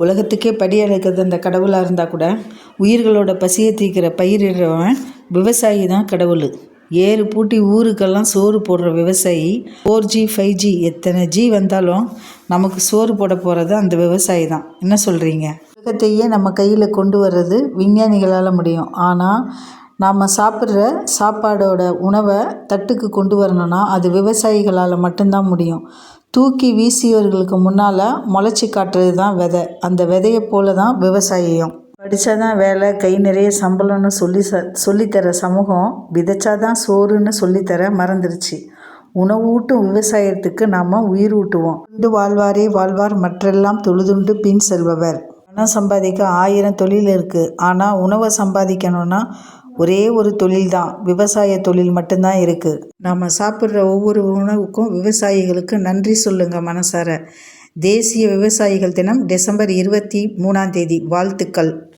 உலகத்துக்கே படி அளக்கிறது அந்த கடவுளாக இருந்தால் கூட உயிர்களோட பசியை தீர்க்கிற பயிரிடுறவன் விவசாயி தான் கடவுள். ஏறு பூட்டி ஊருக்கெல்லாம் சோறு போடுற விவசாயி 4G 5G எத்தனை G வந்தாலும் நமக்கு சோறு போட போகிறது அந்த விவசாயி தான். என்ன சொல்கிறீங்க? உலகத்தையே நம்ம கையில் கொண்டு வர்றது விஞ்ஞானிகளால் முடியும். ஆனால் நாம் சாப்பிட்ற சாப்பாடோட உணவை தட்டுக்கு கொண்டு வரணும்னா அது விவசாயிகளால் மட்டும்தான் முடியும். தூக்கி வீசியவர்களுக்கு முன்னால் முளைச்சி காட்டுறது தான் விதை. அந்த விதையை போல தான் விவசாயியும். படித்தாதான் வேலை, கை நிறைய சம்பளம்னு சொல்லித்தர சமூகம் விதைச்சாதான் சோறுன்னு சொல்லித்தர மறந்துருச்சு. உணவூட்டும் விவசாயத்துக்கு நாம் உயிர் ஊட்டுவோம். உண்டு வாழ்வாரே வாழ்வார் மற்றெல்லாம் தொழுதுண்டு பின் செல்பவர். பணம் சம்பாதிக்க 1000 தொழில் இருக்குது. ஆனால் உணவை சம்பாதிக்கணும்னா ஒரே ஒரு தொழில் தான், விவசாய தொழில் மட்டும்தான் இருக்குது. நாம் சாப்பிட்ற ஒவ்வொரு உணவுக்கும் விவசாயிகளுக்கு நன்றி சொல்லுங்கள் மனசார. தேசிய விவசாயிகள் தினம் டிசம்பர் 23ஆம் தேதி. வாழ்த்துக்கள்.